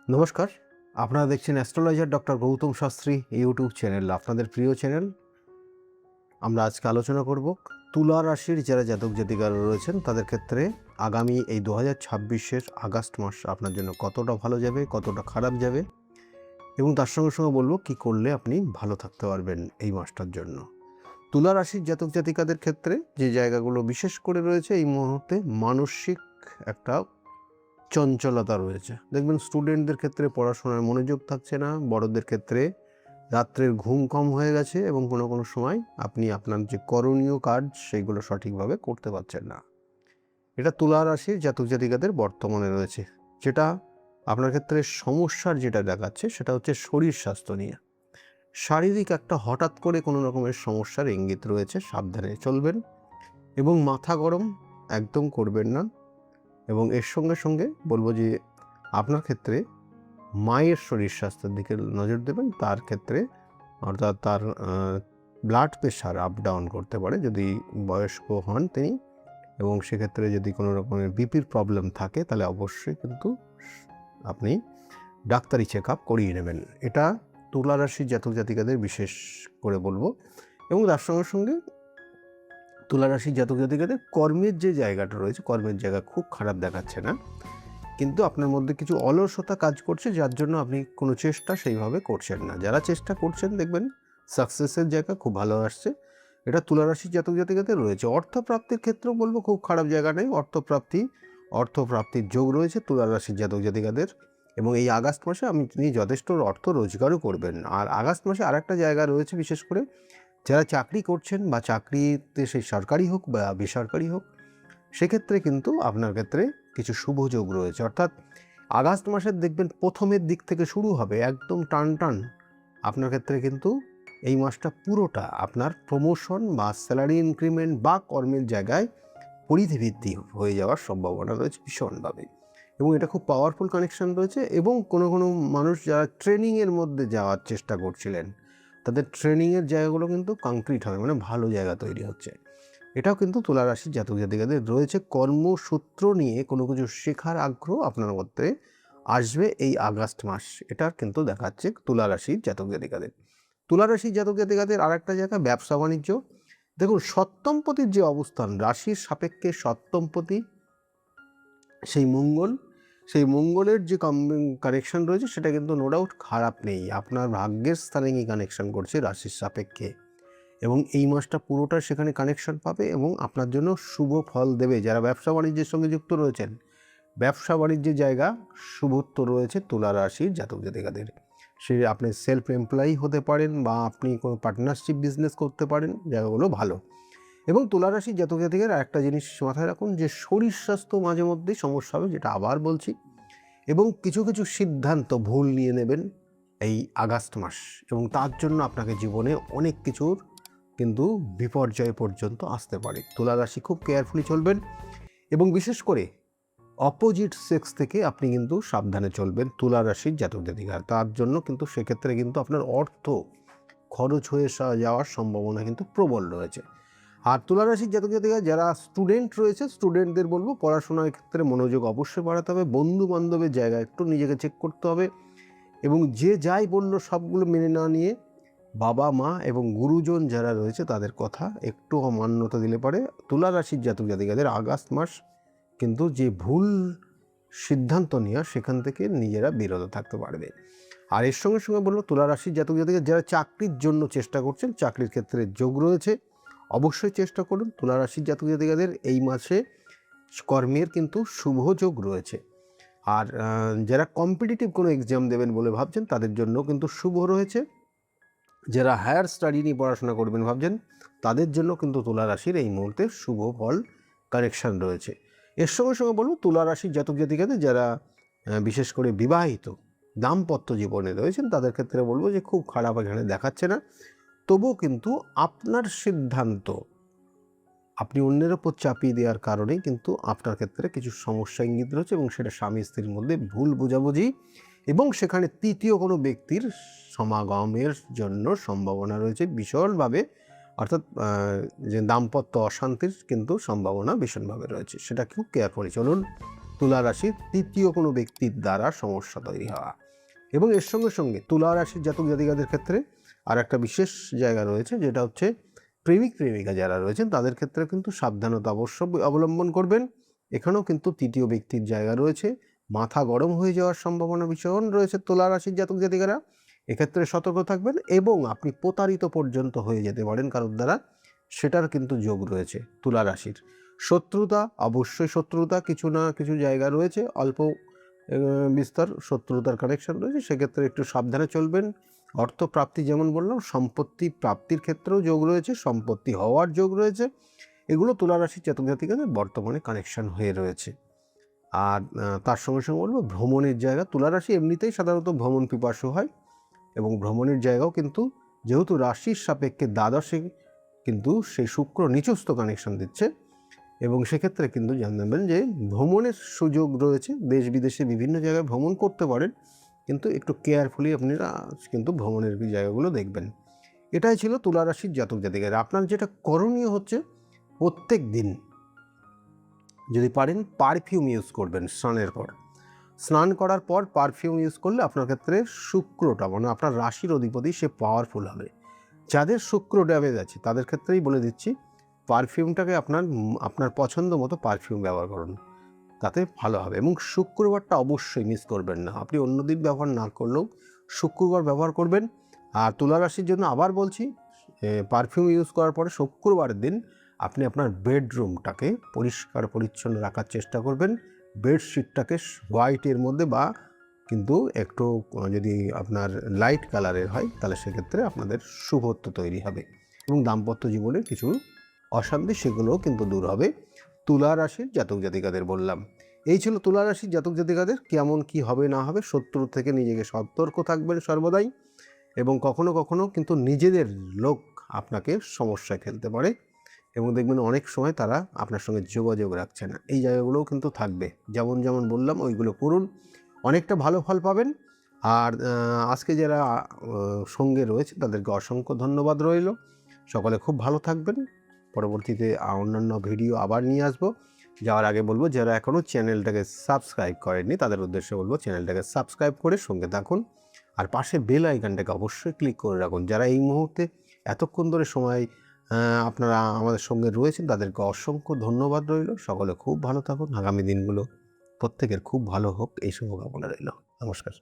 নমস্কার, আপনারা দেখছেন astrologer doctor Gautam Shastri YouTube channel, আপনাদের প্রিয় চ্যানেল। আমরা আজকে আলোচনা করব তুলা রাশির যারা জাতক জাতিকারা রয়েছেন তাদের ক্ষেত্রে আগামী এই 2026-এর আগস্ট মাস আপনার জন্য কতটা ভালো যাবে, কতটা খারাপ যাবে, এবং তার সঙ্গে সঙ্গে বলবো কী করলে আপনি ভালো থাকতে পারবেন এই মাসটার জন্য। তুলা রাশির জাতক জাতিকাদের ক্ষেত্রে যে জায়গাগুলো বিশেষ করে রয়েছে এই মুহূর্তে মানসিক একটা চঞ্চলতা রয়েছে। দেখবেন স্টুডেন্টদের ক্ষেত্রে পড়াশোনায় মনোযোগ থাকছে না, বড়দের ক্ষেত্রে রাত্রের ঘুম কম হয়ে গেছে এবং কোনো কোনো সময় আপনি আপনার যে করণীয় কাজ সেগুলো সঠিকভাবে করতে পারছেন না। এটা তুলা রাশির জাতক জাতিকাদের বর্তমানে রয়েছে। যেটা আপনার ক্ষেত্রে সমস্যার যেটা দেখাচ্ছে সেটা হচ্ছে শরীর স্বাস্থ্য নিয়ে। শারীরিক একটা হঠাৎ করে কোনো রকমের সমস্যার ইঙ্গিত রয়েছে, সাবধানে চলবেন এবং মাথা গরম একদম করবেন না। এবং এর সঙ্গে সঙ্গে বলবো যে আপনার ক্ষেত্রে মায়ের শরীর স্বাস্থ্যের দিকে নজর দেবেন। তার ক্ষেত্রে অর্থাৎ তার ব্লাড প্রেশার আপ ডাউন করতে পারে যদি বয়স্ক হন তিনি, এবং সেক্ষেত্রে যদি কোনো রকমের বিপির প্রবলেম থাকে তাহলে অবশ্যই কিন্তু আপনি ডাক্তারি চেক আপ করিয়ে নেবেন। এটা তুলা রাশির জাতক জাতিকাদের বিশেষ করে বলবো। এবং তার সঙ্গে সঙ্গে তুলা রাশির জাতক জাতিকাদের কর্মের যে জায়গাটা রয়েছে, কর্মের জায়গা খুব খারাপ দেখাচ্ছে না, কিন্তু আপনার মধ্যে কিছু অলসতা কাজ করছে যার জন্য আপনি কোনো চেষ্টা সেইভাবে করছেন না। যারা চেষ্টা করছেন দেখবেন সাকসেসের জায়গা খুব ভালো আসছে। এটা তুলা রাশির জাতক জাতিকাদের রয়েছে। অর্থপ্রাপ্তির ক্ষেত্রেও বলবো খুব খারাপ জায়গা নেই, অর্থপ্রাপ্তির যোগ রয়েছে তুলা রাশির জাতক জাতিকাদের। এবং এই আগস্ট মাসে আপনি যথেষ্ট অর্থ রোজগারও করবেন। আর আগস্ট মাসে আরেকটা জায়গা রয়েছে বিশেষ করে যারা চাকরি করছেন বা চাকরিতে সেই সরকারি হোক বা বেসরকারি হোক, সেক্ষেত্রে কিন্তু আপনার ক্ষেত্রে কিছু শুভ যোগ রয়েছে। অর্থাৎ আগস্ট মাসের দেখবেন প্রথমের দিক থেকে শুরু হবে একদম টান টান। আপনার ক্ষেত্রে কিন্তু এই মাসটা পুরোটা আপনার প্রমোশন বা স্যালারি ইনক্রিমেন্ট বা কর্মের জায়গায় পরিধিবৃদ্ধি হয়ে যাওয়ার সম্ভাবনা রয়েছে ভীষণভাবে। এবং এটা খুব পাওয়ারফুল কানেকশন রয়েছে। এবং কোনো কোনো মানুষ যারা ট্রেনিংয়ের মধ্যে যাওয়ার চেষ্টা করছিলেন তাদের ট্রেনিংয়ের জায়গাগুলো কিন্তু কংক্রিট হবে, মানে ভালো জায়গা তৈরি হচ্ছে। এটাও কিন্তু তুলা রাশির জাতক জাতিকাদের রয়েছে। কর্মসূত্র নিয়ে কোনো কিছু শেখার আগ্রহ আপনার মধ্যে আসবে এই আগস্ট মাস, এটার কিন্তু দেখাচ্ছে তুলা রাশির জাতক জাতিকাদের। তুলা রাশির জাতক জাতিকাদের আর একটা জায়গা ব্যবসা বাণিজ্য। দেখুন সপ্তমপতির যে অবস্থান, রাশির সাপেক্ষে সপ্তমপতি সেই মঙ্গলের যে কানেকশন রয়েছে সেটা কিন্তু নো ডাউট খারাপ নেই। আপনার ভাগ্যের স্থানে কি কানেকশন করছে রাশির সাপেক্ষে, এবং এই মাসটা পুরোটা সেখানে কানেকশন পাবে এবং আপনার জন্য শুভ ফল দেবে। যারা ব্যবসা বাণিজ্যের সঙ্গে যুক্ত রয়েছেন, ব্যবসা বাণিজ্যের জায়গা শুভত্ব রয়েছে তুলা রাশির জাতক জাতিকাদের। সে আপনি সেলফ এমপ্লয়ি হতে পারেন বা আপনি কোনো পার্টনারশিপ বিজনেস করতে পারেন, জায়গাগুলো ভালো। এবং তুলা রাশির জাতক জাতিকার একটা জিনিস মাথায় রাখুন যে শরীর স্বাস্থ্য মাঝে মধ্যেই সমস্যা হবে, যেটা আবার বলছি। এবং কিছু কিছু সিদ্ধান্ত ভুল নিয়ে নেবেন এই আগস্ট মাস, এবং তার জন্য আপনাকে জীবনে অনেক কিছুর কিন্তু বিপর্যয় পর্যন্ত আসতে পারে। তুলা রাশি খুব কেয়ারফুলি চলবেন এবং বিশেষ করে অপোজিট সেক্স থেকে আপনি কিন্তু সাবধানে চলবেন তুলা রাশির জাতক জাতিকা। তার জন্য কিন্তু সেক্ষেত্রে কিন্তু আপনার অর্থ খরচ হয়ে যাওয়ার সম্ভাবনা কিন্তু প্রবল রয়েছে। আর তুলা রাশির জাতক জাতিকা যারা স্টুডেন্ট রয়েছে, স্টুডেন্টদের বলবো পড়াশোনার ক্ষেত্রে মনোযোগ অবশ্যই বাড়াতে হবে। বন্ধু বান্ধবের জায়গায় একটু নিজেকে চেক করতে হবে এবং যে যাই বললো সবগুলো মেনে না নিয়ে বাবা মা এবং গুরুজন যারা রয়েছে তাদের কথা একটু অমান্যতা দিলে পারে তুলা রাশির জাতক জাতিকাদের আগস্ট মাস কিন্তু যে ভুল সিদ্ধান্ত নেওয়া সেখান থেকে নিজেরা বিরত থাকতে পারবে। আর এর সঙ্গে সঙ্গে বললো তুলা রাশির জাতক জাতিকা যারা চাকরির জন্য চেষ্টা করছেন, চাকরির ক্ষেত্রে যোগ রয়েছে, অবশ্যই চেষ্টা করুন। তুলা রাশির জাতক জাতিকাদের এই মাসে কর্মের কিন্তু শুভ যোগ রয়েছে। আর যারা কম্পিটিটিভ কোনো এক্সাম দেবেন বলে ভাবছেন তাদের জন্য কিন্তু শুভ রয়েছে। যারা হায়ার স্টাডি নিয়ে পড়াশোনা করবেন ভাবছেন তাদের জন্য কিন্তু তুলা রাশির এই মুহূর্তে শুভ ফল কানেকশান রয়েছে। এর সঙ্গে সঙ্গে বলবো তুলা রাশির জাতক জাতিকাদের যারা বিশেষ করে বিবাহিত দাম্পত্য জীবনে রয়েছেন তাদের ক্ষেত্রে বলবো যে খুব খারাপ এখানে দেখাচ্ছে না। তবুও কিন্তু আপনার সিদ্ধান্ত আপনি অন্যের ওপর চাপিয়ে দেওয়ার কারণে কিন্তু আপনার ক্ষেত্রে কিছু সমস্যা ইঙ্গিত রয়েছে, এবং সেটা স্বামী স্ত্রীর মধ্যে ভুল বোঝাবুঝি এবং সেখানে তৃতীয় কোনো ব্যক্তির সমাগমের জন্য সম্ভাবনা রয়েছে ভীষণভাবে। অর্থাৎ যে দাম্পত্য অশান্তির কিন্তু সম্ভাবনা ভীষণভাবে রয়েছে, সেটা খুব কেয়ারফুলি চলুন। তুলা রাশির তৃতীয় কোনো ব্যক্তির দ্বারা সমস্যা তৈরি হওয়া। এবং এর সঙ্গে সঙ্গে তুলা রাশির জাতক জাতিকাদের ক্ষেত্রে আর একটা বিশেষ জায়গা রয়েছে, যেটা হচ্ছে প্রেমিক প্রেমিকা যারা রয়েছেন তাদের ক্ষেত্রে কিন্তু সাবধানতা অবশ্যই অবলম্বন করবেন। এখানেও কিন্তু তৃতীয় ব্যক্তির জায়গা রয়েছে, মাথা গরম হয়ে যাওয়ার সম্ভাবনা ভীষণ রয়েছে তুলা রাশির জাতক জাতিকারা। এক্ষেত্রে সতর্ক থাকবেন এবং আপনি প্রতারিত পর্যন্ত হয়ে যেতে পারেন কারোর দ্বারা, সেটার কিন্তু যোগ রয়েছে তুলা রাশির। শত্রুতা, অবশ্যই শত্রুতা কিছু না কিছু জায়গা রয়েছে, অল্প বিস্তর শত্রুতার কানেকশন রয়েছে, সেক্ষেত্রে একটু সাবধানে চলবেন। অর্থ প্রাপ্তি যেমন বললাম, সম্পত্তি প্রাপ্তির ক্ষেত্রেও যোগ রয়েছে, সম্পত্তি হওয়ার যোগ রয়েছে। এগুলো তুলা রাশির জাতক জাতিকাদের বর্তমানে কানেকশন হয়ে রয়েছে। আর তার সঙ্গে সঙ্গে বলবো ভ্রমণের জায়গা, তুলা রাশি এমনিতেই সাধারণত ভ্রমণ পিপাসু হয় এবং ভ্রমণের জায়গাও কিন্তু যেহেতু রাশির সাপেক্ষে দ্বাদশে কিন্তু সেই শুক্র নিচস্থ কানেকশন দিচ্ছে, এবং সেক্ষেত্রে কিন্তু জানবেন যে ভ্রমণের সুযোগ রয়েছে, দেশ বিদেশে বিভিন্ন জায়গায় ভ্রমণ করতে পারেন, কিন্তু একটু কেয়ারফুলি আপনারা কিন্তু ভ্রমণের জায়গাগুলো দেখবেন। এটাই ছিল তুলা রাশির জাতক জাতিকারা। আপনার যেটা করণীয় হচ্ছে প্রত্যেক দিন যদি পারেন পারফিউম ইউজ করবেন স্নানের পর। স্নান করার পর পারফিউম ইউজ করলে আপনার ক্ষেত্রে শুক্রটা মানে আপনার রাশির অধিপতি সে পাওয়ারফুল হবে। যাদের শুক্র ড্যামেজ আছে তাদের ক্ষেত্রেই বলে দিচ্ছি, পারফিউমটাকে আপনার পছন্দ মতো পারফিউম ব্যবহার করুন, তাতে ভালো হবে। এবং শুক্রবারটা অবশ্যই মিস করবেন না, আপনি অন্য দিন ব্যবহার না করলেও শুক্রবার ব্যবহার করবেন। আর তুলা রাশির জন্য আবার বলছি, পারফিউম ইউজ করার পরে শুক্রবারের দিন আপনি আপনার বেডরুমটাকে পরিষ্কার পরিচ্ছন্ন রাখার চেষ্টা করবেন। বেডশিটটাকে হোয়াইটের মধ্যে বা কিন্তু একটু যদি আপনার লাইট কালারের হয় তাহলে সেক্ষেত্রে আপনাদের শুভত্ব তৈরি হবে এবং দাম্পত্য জীবনের কিছু অশান্তি সেগুলোও কিন্তু দূর হবে। তুলা রাশির জাতক জাতিকাদের বললাম। এই ছিল তুলা রাশির জাতক জাতিকাদের কেমন কি হবে না হবে। শত্রু থেকে নিজেকে সতর্ক থাকবেন সর্বদাই, এবং কখনো কখনো কিন্তু নিজেদের লোক আপনাকে সমস্যায় ফেলতে পারে এবং দেখবেন অনেক সময় তারা আপনার সঙ্গে যোগাযোগ রাখছে না। এই জায়গাগুলোও কিন্তু থাকবে, যেমন যেমন বললাম ওইগুলো করুন, অনেকটা ভালো ফল পাবেন। আর আজকে যারা সঙ্গে রয়েছে তাদেরকে অসংখ্য ধন্যবাদ রইল। সকলে খুব ভালো থাকবেন। পরবর্তীতে অন্যান্য ভিডিও আবার নিয়ে আসবো। যাওয়ার আগে বলবো, যারা এখনও চ্যানেলটাকে সাবস্ক্রাইব করেননি তাদের উদ্দেশ্যে বলবো চ্যানেলটাকে সাবস্ক্রাইব করে সঙ্গে থাকুন, আর পাশে বেল আইকনটাকে অবশ্যই ক্লিক করে রাখুন। যারা এই মুহূর্তে এতক্ষণ ধরে সময় আপনারা আমাদের সঙ্গে রয়েছেন তাদেরকে অসংখ্য ধন্যবাদ রইল। সকলে খুব ভালো থাকুন, আগামী দিনগুলো প্রত্যেকের খুব ভালো হোক এই শুভকামনা রইল। নমস্কার।